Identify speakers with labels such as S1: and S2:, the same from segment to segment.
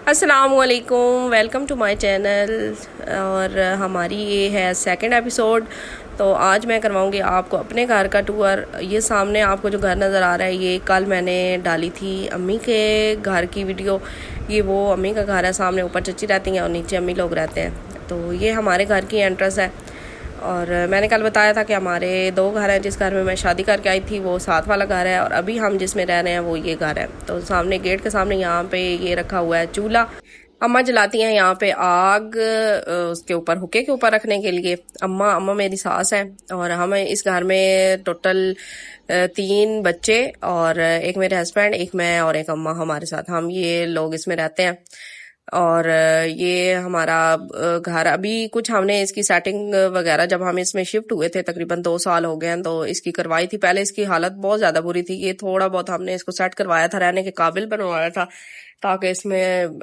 S1: अस्सलामुअलैकुम, welcome to my channel. और हमारी ये है सेकंड एपिसोड। तो आज मैं करवाऊंगी आपको अपने घर का टूर। ये सामने आपको जो घर नज़र आ रहा है, ये कल मैंने डाली थी अम्मी के घर की वीडियो। ये वो अम्मी का घर है, सामने ऊपर चची रहती हैं और नीचे अम्मी लोग रहते हैं। तो ये हमारे घर की एंट्रेंस है। और मैंने कल बताया था कि हमारे दो घर हैं। जिस घर में मैं शादी करके आई थी वो साथ वाला घर है, और अभी हम जिसमें रह रहे हैं वो ये घर है। तो सामने गेट के सामने यहाँ पे ये रखा हुआ है चूल्हा। अम्मा जलाती हैं यहाँ पे आग, उसके ऊपर हुक्के के ऊपर रखने के लिए। अम्मा अम्मा मेरी सास है। और हम इस घर में टोटल 3 बच्चे और एक मेरे हस्बैंड, एक मैं और एक अम्मा हमारे साथ, हम ये लोग इसमें रहते हैं। और ये हमारा घर अभी कुछ हमने इसकी सेटिंग वगैरह, जब हम इसमें शिफ्ट हुए थे तकरीबन 2 साल हो गए हैं, तो इसकी करवाई थी। पहले इसकी हालत बहुत ज्यादा बुरी थी। ये थोड़ा बहुत हमने इसको सेट करवाया था, रहने के काबिल बनवाया था ताकि इसमें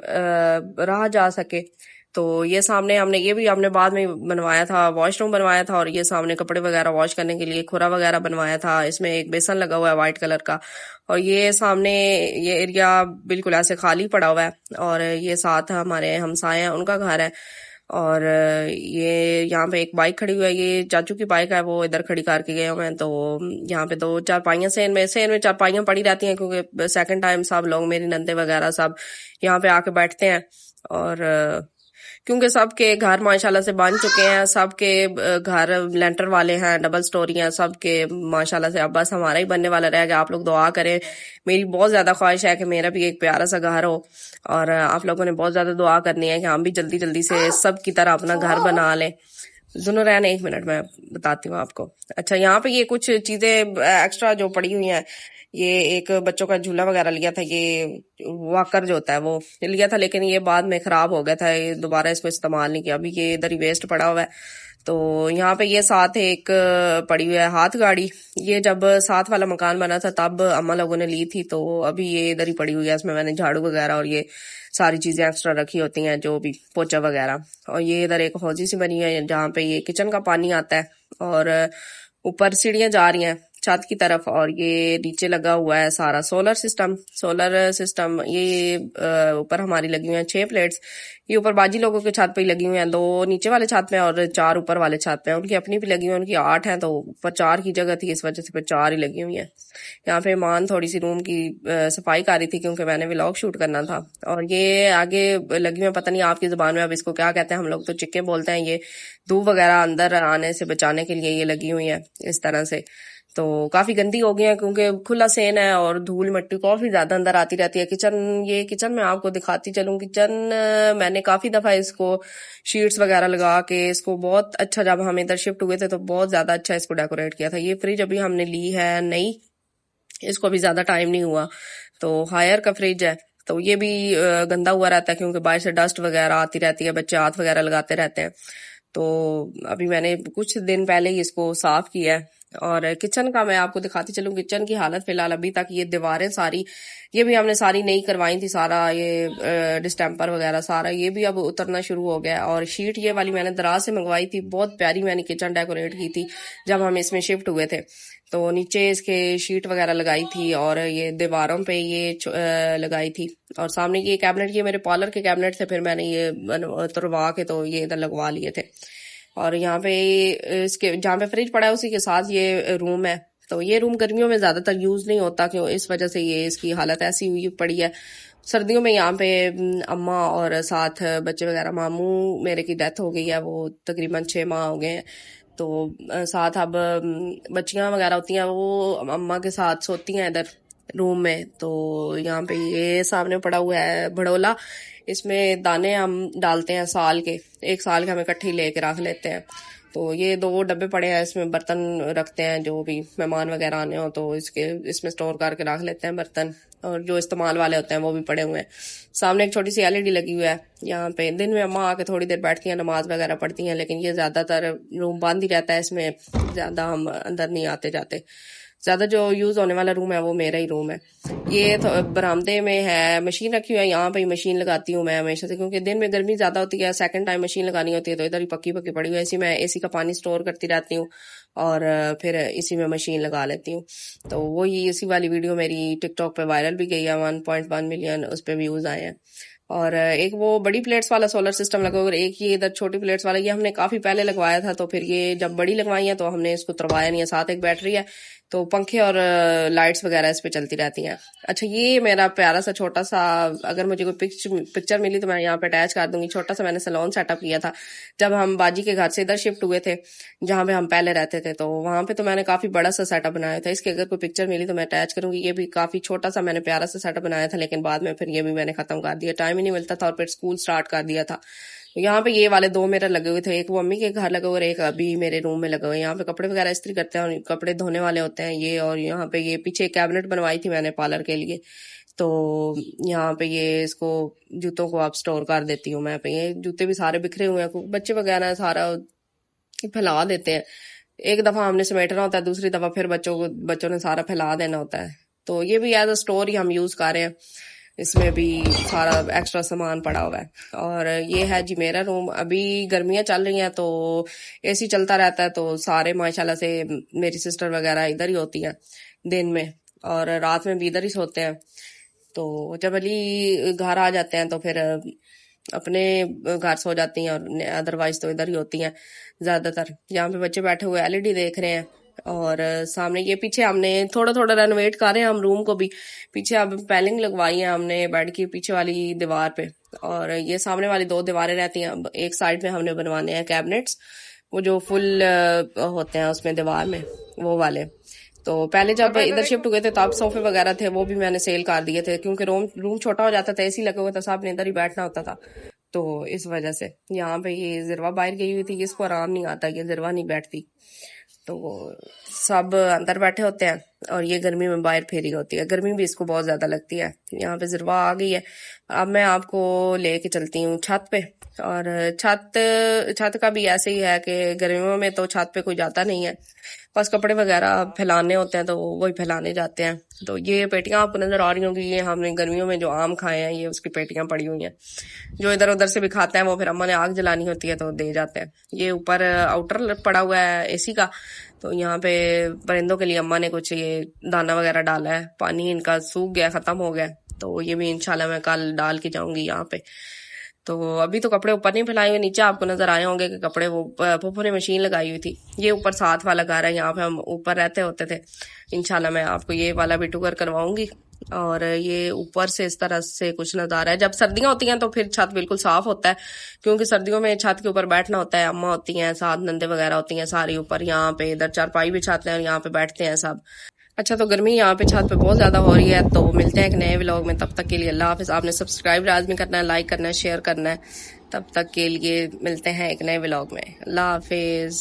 S1: रहा जा सके। तो ये सामने हमने बाद में बनवाया था, वॉशरूम बनवाया था। और ये सामने कपड़े वगैरह वॉश करने के लिए खुरा वगैरह बनवाया था। इसमें एक बेसन लगा हुआ है वाइट कलर का। और ये सामने ये एरिया बिल्कुल ऐसे खाली पड़ा हुआ है। और ये साथ हमारे हमसाए हैं, उनका घर है। और ये यहाँ पे एक बाइक खड़ी हुई है, ये चाचू की बाइक है, वो इधर खड़ी करके गए हुए हैं। तो यहाँ पे 2 चारपाइयाँ से इनमें चारपाइयाँ पड़ी रहती हैं, क्योंकि सेकंड टाइम सब लोग, मेरी नंदे वगैरह सब यहाँ पे आके बैठते हैं। और क्योंकि सबके घर माशाल्लाह से बन चुके हैं, सबके घर लेंटर वाले हैं, डबल स्टोरी हैं सबके माशाल्लाह से। अब बस हमारा ही बनने वाला रह गया। आप लोग दुआ करें, मेरी बहुत ज्यादा ख्वाहिश है कि मेरा भी एक प्यारा सा घर हो। और आप लोगों ने बहुत ज्यादा दुआ करनी है कि हम भी जल्दी जल्दी से सब की तरह अपना घर बना लें। सुनो रहने, 1 मिनट मैं बताती हूँ आपको। अच्छा, यहाँ पे ये कुछ चीजें एक्स्ट्रा जो पड़ी हुई हैं, ये एक बच्चों का झूला वगैरह लिया था, ये वॉकर जो होता है वो लिया था, लेकिन ये बाद में खराब हो गया था, ये दोबारा इसको इस्तेमाल नहीं किया। अभी ये इधर ही वेस्ट पड़ा हुआ है। तो यहाँ पे ये साथ एक पड़ी हुई है हाथ गाड़ी। ये जब साथ वाला मकान बना था तब अम्मा लोगों ने ली थी, तो अभी ये इधर ही पड़ी हुई है। इसमें मैंने झाड़ू वगैरह और ये सारी चीजें एक्स्ट्रा रखी होती हैं, जो भी पोचा वगैरह। और ये इधर एक हौजी सी बनी है जहाँ पे ये किचन का पानी आता है। और ऊपर सीढ़ियां जा रही हैं छत की तरफ। और ये नीचे लगा हुआ है सारा सोलर सिस्टम। ये ऊपर हमारी लगी हुई है 6 प्लेट्स। ये ऊपर बाजी लोगों के छत पे ही लगी हुई हैं, 2 नीचे वाले छत पे और 4 ऊपर वाले छत पे। उनकी अपनी भी लगी हुई है, उनकी 8 है, तो ऊपर 4 की जगह थी, इस वजह से फिर 4 ही लगी हुई है। यहाँ पे ईमान थोड़ी सी रूम की सफाई कर रही थी, क्योंकि मैंने व्लॉग शूट करना था। और ये आगे लगी हुई है, पता नहीं आपकी जुबान में अब इसको क्या कहते हैं, हम लोग तो चिक्के बोलते हैं। ये धूप वगैरह अंदर आने से बचाने के लिए ये लगी हुई है इस तरह से। तो काफी गंदी हो गई है, क्योंकि खुला सेन है और धूल मिट्टी काफी ज्यादा अंदर आती रहती है। ये किचन में आपको दिखाती चलूं। किचन मैंने काफी दफा इसको शीट्स वगैरह लगा के इसको बहुत अच्छा, जब हम इधर शिफ्ट हुए थे तो बहुत ज्यादा अच्छा इसको डेकोरेट किया था। ये फ्रिज अभी हमने ली है नई, इसको भी ज्यादा टाइम नहीं हुआ, तो हायर का फ्रिज है। तो ये भी गंदा हुआ रहता है, क्योंकि बाहर से डस्ट वगैरह आती रहती है, बच्चे हाथ वगैरह लगाते रहते हैं। तो अभी मैंने कुछ दिन पहले ही इसको साफ किया है। और किचन का मैं आपको दिखाती चलूं। किचन की हालत फिलहाल अभी तक, ये दीवारें सारी, ये भी हमने सारी नई करवाई थी, सारा ये डिस्टेम्पर वगैरह सारा ये भी अब उतरना शुरू हो गया। और शीट ये वाली मैंने दराज से मंगवाई थी, बहुत प्यारी मैंने किचन डेकोरेट की थी जब हम इसमें शिफ्ट हुए थे। तो नीचे इसके शीट वगैरह लगाई थी और ये दीवारों पे ये लगाई थी। और सामने ये कैबिनेट, ये मेरे पार्लर के कैबिनेट थे, फिर मैंने ये तुरवा के तो ये इधर लगवा लिए थे। और यहाँ पे इसके जहाँ पे फ्रिज पड़ा है उसी के साथ ये रूम है। तो ये रूम गर्मियों में ज्यादातर यूज नहीं होता, क्यों इस वजह से ये इसकी हालत ऐसी हुई पड़ी है। सर्दियों में यहाँ पे अम्मा और साथ बच्चे वगैरह, मामू मेरे की डेथ हो गई है, वो तकरीबन 6 माह हो गए हैं। तो साथ अब बच्चियां वगैरह होती हैं, वो अम्मा के साथ सोती हैं इधर रूम में। तो यहाँ पे ये सामने पड़ा हुआ है भड़ोला, इसमें दाने हम डालते हैं साल के, 1 साल के हम इकट्ठे लेके रख लेते हैं। तो ये 2 डब्बे पड़े हैं, इसमें बर्तन रखते हैं, जो भी मेहमान वगैरह आने हो तो इसमें स्टोर करके रख लेते हैं बर्तन। और जो इस्तेमाल वाले होते हैं वो भी पड़े हुए हैं। सामने एक छोटी सी एलईडी लगी हुई है। यहाँ पे दिन में अम्मा आके थोड़ी देर बैठती हैं, नमाज वगैरह पढ़ती हैं, लेकिन ये ज्यादातर रूम बंद ही रहता है, इसमें ज्यादा हम अंदर नहीं आते जाते। ज़्यादा जो यूज़ होने वाला रूम है वो मेरा ही रूम है। ये तो बरामदे में है, मशीन रखी हुई है, यहाँ पे ही मशीन लगाती हूँ मैं हमेशा से, क्योंकि दिन में गर्मी ज़्यादा होती है, सेकंड टाइम मशीन लगानी होती है, तो इधर ही पक्की पक्की पड़ी हुई है। इसी में एसी का पानी स्टोर करती रहती हूँ और फिर इसी में मशीन लगा लेती हूँ। तो वही इसी वाली वीडियो मेरी टिकटॉक पे वायरल भी गई है, 1.1 मिलियन उस पर व्यूज़ आए हैं। और एक वो बड़ी प्लेट्स वाला सोलर सिस्टम लगा और एक ये इधर छोटी प्लेट्स वाला, ये हमने काफी पहले लगवाया था, तो फिर ये जब बड़ी लगवाई है तो हमने इसको तुड़वाया नहीं है। साथ एक बैटरी है, तो पंखे और लाइट्स वगैरह इस पे चलती रहती हैं। अच्छा, ये मेरा प्यारा सा छोटा सा, अगर मुझे कोई पिक्चर मिली तो मैं यहाँ पे अटैच कर दूंगी। छोटा सा मैंने सैलून सेटअप किया था जब हम बाजी के घर से इधर शिफ्ट हुए थे, जहाँ पे हम पहले रहते थे, तो वहां पे तो मैंने काफी बड़ा सा सेटअप बनाया था। इसकी अगर कोई पिक्चर मिली तो मैं अटैच करूंगी। ये भी काफी छोटा सा मैंने प्यारा सा सेटअप बनाया था, लेकिन बाद में फिर ये भी मैंने खत्म कर दिया, टाइम ही नहीं मिलता था, और फिर स्कूल स्टार्ट कर दिया था। यहाँ पे ये वाले 2 मिरर लगे हुए थे, एक वो मम्मी के घर लगे हुए और एक अभी मेरे रूम में लगे हुए। यहाँ पे कपड़े वगैरह इस्त्री करते हैं और कपड़े धोने वाले होते हैं ये। और यहाँ पे ये पीछे कैबिनेट बनवाई थी मैंने पार्लर के लिए, तो यहाँ पे ये इसको जूतों को आप स्टोर कर देती हूँ मैं पे। ये जूते भी सारे बिखरे हुए हैं, बच्चे वगैरह सारा फैला देते हैं। एक दफा हमने समेटना होता है, दूसरी दफा फिर बच्चों ने सारा फैला देना होता है। तो ये भी एज अ स्टोर ही हम यूज कर रहे हैं, इसमें भी सारा एक्स्ट्रा सामान पड़ा हुआ है। और ये है जी मेरा रूम। अभी गर्मियां चल रही हैं तो एसी चलता रहता है, तो सारे माशाल्लाह से मेरी सिस्टर वगैरह इधर ही होती हैं दिन में, और रात में भी इधर ही सोते हैं। तो जब अली घर आ जाते हैं तो फिर अपने घर सो जाती हैं, और अदरवाइज तो इधर ही होती हैं ज्यादातर। यहाँ पे बच्चे बैठे हुए एलईडी देख रहे हैं, और सामने ये पीछे हमने थोड़ा थोड़ा रेनोवेट कर रहे हैं हम रूम को भी। पीछे अब पैलिंग लगवाई है हमने बेड की पीछे वाली दीवार पे, और ये सामने वाली 2 दीवारें रहती हैं। एक साइड में हमने बनवाने हैं कैबिनेट्स, वो जो फुल होते हैं उसमें दीवार में, वो वाले। तो पहले जब इधर शिफ्ट हुए थे तब सोफे वगैरह थे, वो भी मैंने सेल कर दिए थे, क्योंकि रूम छोटा हो जाता था, एसी लगे हुए था, सब ने इधर ही बैठना होता था। तो इस वजह से यहाँ पे ये जिरवा बाहर गई हुई थी, इसको आराम नहीं आता, ये जिरवा नहीं बैठती, तो सब अंदर बैठे होते हैं और ये गर्मी में बाहर फेरी होती है। गर्मी भी इसको बहुत ज्यादा लगती है। यहाँ पे जिरवा आ गई है। अब मैं आपको लेके चलती हूँ छत पे। और छत का भी ऐसे ही है कि गर्मियों में तो छत पे कोई जाता नहीं है, बस कपड़े वगैरह फैलाने होते हैं तो वही फैलाने जाते हैं। तो ये पेटियां आपको नजर आ रही होंगी, ये हमने गर्मियों में जो आम खाए हैं, ये उसकी पेटियां पड़ी हुई हैं। जो इधर उधर से भी खाते हैं वो फिर अम्मा ने आग जलानी होती है तो दे जाते हैं। ये ऊपर आउटर पड़ा हुआ है एसी का, तो यहाँ पे परिंदों के लिए अम्मा ने कुछ ये दाना वगैरह डाला है। पानी इनका सूख गया, खत्म हो गया, तो ये भी इंशाल्लाह मैं कल डाल के जाऊंगी यहाँ पे। तो अभी तो कपड़े ऊपर नहीं फैलाए हुए, नीचे आपको नजर आए होंगे कि कपड़े वो पुप्पो ने मशीन लगाई हुई थी। ये ऊपर साथ वाला घर है, यहाँ पे हम ऊपर रहते होते थे। इंशाल्लाह मैं आपको ये वाला भी टूर करवाऊंगी। और ये ऊपर से इस तरह से कुछ नजारा है। जब सर्दियां होती हैं तो फिर छत बिल्कुल साफ होता है, क्योंकि सर्दियों में छत के ऊपर बैठना होता है। अम्मा होती हैं साथ, नंदे वगैरह होती हैं सारी ऊपर, यहाँ पे इधर चारपाई बिछाते हैं और यहाँ पे बैठते हैं सब। अच्छा, तो गर्मी यहाँ पे छत पे बहुत ज्यादा हो रही है, तो मिलते हैं एक नए व्लॉग में। तब तक के लिए अल्लाह हाफिज। आपने सब्सक्राइब लाजमी करना है, लाइक करना है, शेयर करना है। तब तक के लिए मिलते हैं एक नए व्लॉग में। अल्लाह हाफिज।